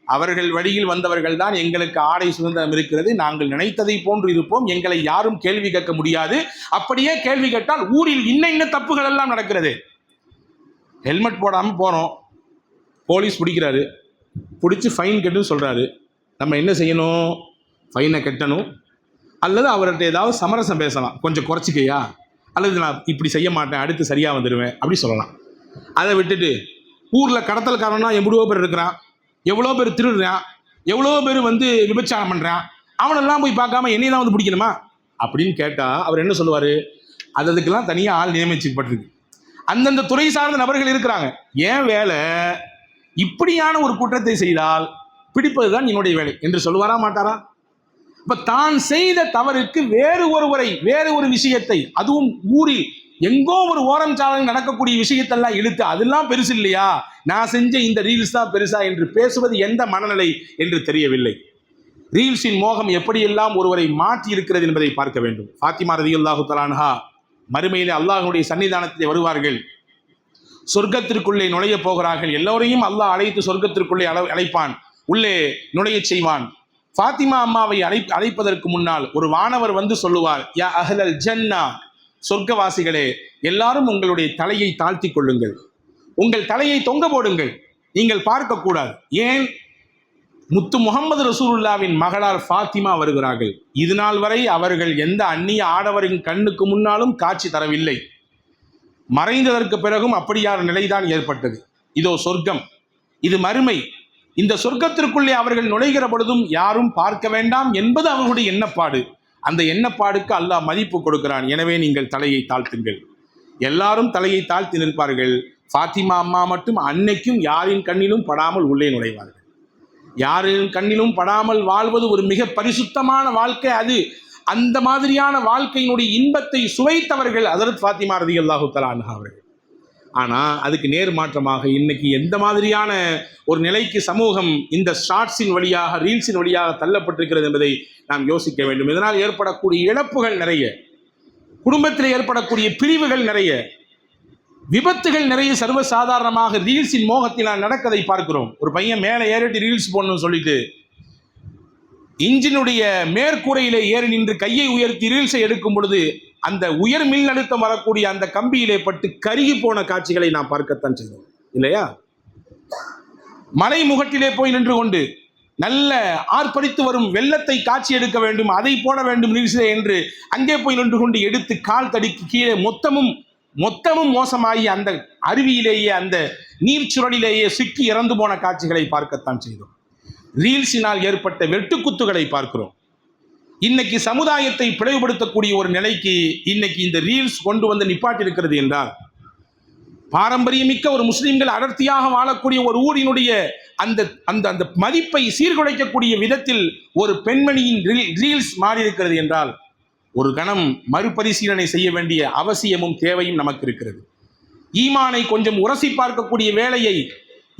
அவர்கள் வழியில் வந்தவர்கள் தான், எங்களுக்கு ஆடை சுதந்திரம் இருக்கிறது, நாங்கள் நினைத்ததை போன்று இருப்போம், எங்களை யாரும் கேள்வி கேட்க முடியாது. அப்படியே கேள்வி கேட்டால் ஊரில் இன்ன தப்புகள் எல்லாம் நடக்கிறது. ஹெல்மெட் போடாமல் போகிறோம், போலீஸ் பிடிக்கிறாரு, பிடிச்சி ஃபைன் கட்டுன்னு சொல்கிறாரு. நம்ம என்ன செய்யணும்? ஃபைனை கட்டணும், அல்லது அவர்கிட்ட ஏதாவது சமரசம் பேசலாம், கொஞ்சம் குறைச்சிக்கையா, அல்லது நான் இப்படி செய்ய மாட்டேன், அடுத்து சரியாக வந்துடுவேன் அப்படி சொல்லலாம். அதை விட்டுட்டு ஊரில் கடத்தல்காரனா எவ்வளோ பேர் இருக்கிறான், எவ்வளோ பேர் திருடுறான், எவ்வளோ பேர் விபச்சாரம் பண்ணுறான், அவனெல்லாம் போய் பார்க்காம என்னை தான் பிடிக்கணுமா அப்படின்னு கேட்டால் அவர் என்ன சொல்லுவார்? அதுக்கெல்லாம் தனியாக ஆள் நியமிக்கப்பட்டிருக்கு, அந்தந்த துறை சார்ந்த நபர்கள் இருக்கிறாங்க, ஏன் வேலை இப்படியான ஒரு குற்றத்தை செய்தால் பிடிப்பதுதான் என்னுடைய வேலை என்று சொல்லுவாரா மாட்டாரா? இப்ப தான் செய்த தவறுக்கு வேறு ஒருவரை, வேறு ஒரு விஷயத்தை, அதுவும் ஊரில் எங்கோ ஒரு ஓரம் சாலை நடக்கக்கூடிய விஷயத்தெல்லாம் இழுத்து அதெல்லாம் பெருசு இல்லையா, நான் செஞ்ச இந்த ரீல்ஸ் தான் பெருசா என்று பேசுவது எந்த மனநிலை என்று தெரியவில்லை. ரீல்ஸின் மோகம் எப்படியெல்லாம் ஒருவரை மாற்றி இருக்கிறது என்பதை பார்க்க வேண்டும். ஃபாத்திமா ரலியல்லாஹு தஆலா அன்ஹா மறுமையிலே அல்லாஹ்வுடைய சன்னிதானத்திலே வருவார்கள், சொர்க்கத்திற்குள்ளே நுழைய போகிறார்கள். எல்லோரையும் அல்லாஹ் அழைத்து சொர்க்கத்திற்குள்ளே அழைப்பான், உள்ளே நுழைய செய்வான். ஃபாத்திமா அம்மாவை அழைப்பதற்கு முன்னால் ஒரு வானவர் சொல்லுவார், யா அஹ்லல் ஜன்னா, சொர்க்கவாசிகளே, எல்லாரும் உங்களுடைய தலையை தாழ்த்தி கொள்ளுங்கள், உங்கள் தலையை தொங்க போடுங்கள், நீங்கள் பார்க்க கூடாது. ஏன்? முத்து முகமது ரசூலுல்லாவின் மகளார் ஃபாத்திமா வருகிறார்கள். இது நாள் வரை அவர்கள் எந்த அந்நிய ஆடவரின் கண்ணுக்கு முன்னாலும் காட்சி தரவில்லை. மறைந்ததற்கு பிறகும் அப்படியான நிலைதான் ஏற்பட்டது. இதோ சொர்க்கம், இது மறுமை. இந்த சொர்க்கத்திற்குள்ளே அவர்கள் நுழைகிற பொழுதும் யாரும் பார்க்க வேண்டாம் என்பது அவர்களுடைய எண்ணப்பாடு. அந்த எண்ணப்பாடுக்கு அல்லாஹ் மதிப்பு கொடுக்கிறான். எனவே நீங்கள் தலையை தாழ்த்துங்கள். எல்லாரும் தலையை தாழ்த்தி நிற்பார்கள். ஃபாத்திமா அம்மா மட்டும் அன்னைக்கும் யாரின் கண்ணிலும் படாமல் உள்ளே நுழைவார்கள். யாரின் கண்ணிலும் படாமல் வாழ்வது ஒரு மிக பரிசுத்தமான வாழ்க்கை. அது அந்த மாதிரியான வாழ்க்கையினுடைய இன்பத்தை சுவைத்தவர்கள் ஹஜ்ரத் ஃபாத்திமா ரலியல்லாஹு தஆலா அன்ஹா அவர்கள். ஆனால் அதுக்கு நேர் மாற்றமாக இன்னைக்கு எந்த மாதிரியான ஒரு நிலைக்கு சமூகம் இந்த ஷார்ட்ஸின் வழியாக, ரீல்ஸின் வழியாக தள்ளப்பட்டிருக்கிறது என்பதை நாம் யோசிக்க வேண்டும். இதனால் ஏற்படக்கூடிய இழப்புகள் நிறைய, குடும்பத்தில் ஏற்படக்கூடிய பிரிவுகள் நிறைய, விபத்துகள் நிறைய சர்வசாதாரணமாக ரீல்ஸின் மோகத்தில் நடக்கதை பார்க்கிறோம். ஒரு பையன் மேலே ஏறிட்டு ரீல்ஸ் போடணும்னு சொல்லிட்டு இன்ஜினுடைய மேற்கூரையிலே ஏறி நின்று கையை உயர்த்தி ரீல்ஸை எடுக்கும் பொழுது அந்த உயர் மின்னழுத்தம் வரக்கூடிய அந்த கம்பியிலே பட்டு கருகி போன காட்சிகளை நாம் பார்க்கத்தான் செய்தோம் இல்லையா? மலை முகட்டிலே போய் நின்று கொண்டு நல்ல ஆர்ப்பரித்து வரும் வெள்ளத்தை காட்சி எடுக்க வேண்டும், அதை போட வேண்டும் ரீல்ஸிலே என்று அங்கே போய் நின்று கொண்டு எடுத்து கால் தடிக்கு கீழே மொத்தமும் மோசமாகி அந்த அருவியிலேயே, அந்த நீர்ச்சுழலிலேயே சிக்கி இறந்து போன காட்சிகளை பார்க்கத்தான் செய்தோம். ரீல்ஸினால் ஏற்பட்ட வெட்டுக்குத்துகளை பார்க்கிறோம். இன்னைக்கு சமுதாயத்தை பிளவுபடுத்தக்கூடிய ஒரு நிலைக்கு இன்னைக்கு இந்த ரீல்ஸ் கொண்டு வந்து நிப்பாட்டி இருக்கிறது என்றால், பாரம்பரியமிக்க ஒரு முஸ்லிம்கள் அடர்த்தியாக வாழக்கூடிய ஒரு ஊரினுடைய அந்த அந்த அந்த மதிப்பை சீர்குலைக்கக்கூடிய விதத்தில் ஒரு பெண்மணியின் ரீல்ஸ் மாறி இருக்கிறது என்றால், ஒரு கணம் மறுபரிசீலனை செய்ய வேண்டிய அவசியமும் தேவையும் நமக்கு இருக்கிறது. ஈமானை கொஞ்சம் உரசி பார்க்கக்கூடிய வேலையை,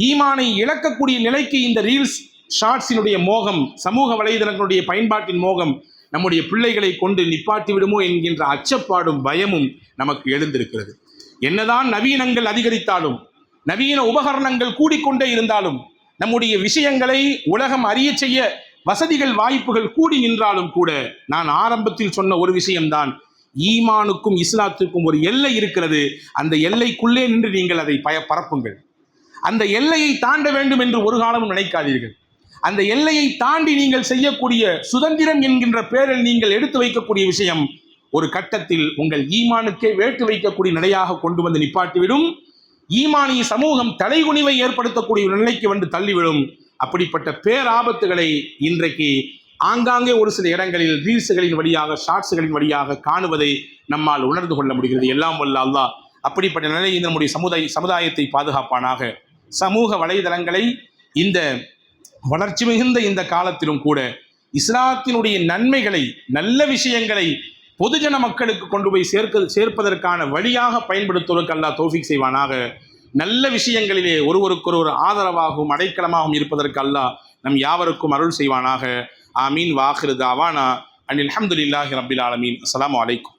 ஈமானை இழக்கக்கூடிய நிலைக்கு இந்த ரீல்ஸ் ஷார்ட்ஸினுடைய மோகம், சமூக வலைதளங்களுடைய பயன்பாட்டின் மோகம் நம்முடைய பிள்ளைகளை கொண்டு நிப்பாட்டி விடுமோ என்கின்ற அச்சப்பாடும் பயமும் நமக்கு எழுந்திருக்கிறது. என்னதான் நவீனங்கள் அதிகரித்தாலும், நவீன உபகரணங்கள் கூடிக்கொண்டே இருந்தாலும், நம்முடைய விஷயங்களை உலகம் அறிய செய்ய வசதிகள் வாய்ப்புகள் கூடி நின்றாலும் கூட, நான் ஆரம்பத்தில் சொன்ன ஒரு விஷயம்தான், ஈமானுக்கும் இஸ்லாத்திற்கும் ஒரு எல்லை இருக்கிறது. அந்த எல்லைக்குள்ளே நின்று நீங்கள் அதை பரப்புங்கள். அந்த எல்லையை தாண்ட வேண்டும் என்று ஒரு காலமும் நினைக்காதீர்கள். அந்த எல்லையை தாண்டி நீங்கள் செய்யக்கூடிய சுதந்திரம் என்கின்ற பேரில் நீங்கள் எடுத்து வைக்கக்கூடிய விஷயம் ஒரு கட்டத்தில் உங்கள் ஈமானுக்கே வேட்டு வைக்கக்கூடிய நிலையாக கொண்டு வந்து நிப்பாட்டிவிடும். ஈமானிய சமூகம் தலைகுனிவை ஏற்படுத்தக்கூடிய நிலைக்கு வந்து தள்ளிவிடும். அப்படிப்பட்ட பேராபத்துகளை இன்றைக்கு ஆங்காங்கே ஒரு சில இடங்களில் ரீல்ஸுகளின் வழியாக, ஷார்ட்ஸுகளின் வழியாக காணுவதை நம்மால் உணர்ந்து கொள்ள முடிகிறது. எல்லாம் வல்ல அல்லாஹ் அப்படிப்பட்ட நிலையை நம்முடைய சமுதாயத்தை பாதுகாப்பானாக. சமூக வலைதளங்களை இந்த வளர்ச்சி மிகுந்த இந்த காலத்திலும் கூட இஸ்லாத்தினுடைய நன்மைகளை, நல்ல விஷயங்களை பொதுஜன மக்களுக்கு கொண்டு போய் சேர்ப்பதற்கான வழியாக பயன்படுத்துவதற்கு அல்லாஹ் தௌஃபீக் செய்வானாக. நல்ல விஷயங்களிலே ஒருவருக்கொருவர் ஆதரவாகவும் அடைக்கலமாகவும் இருப்பதற்கு அல்லாஹ் நம் யாவருக்கும் அருள் செய்வானாக. ஆமீன். வாஹிரு தாவானா அனில் அல்ஹம்துலில்லாஹி ரப்பில் ஆலமீன். அஸ்ஸலாமு அலைக்கும்.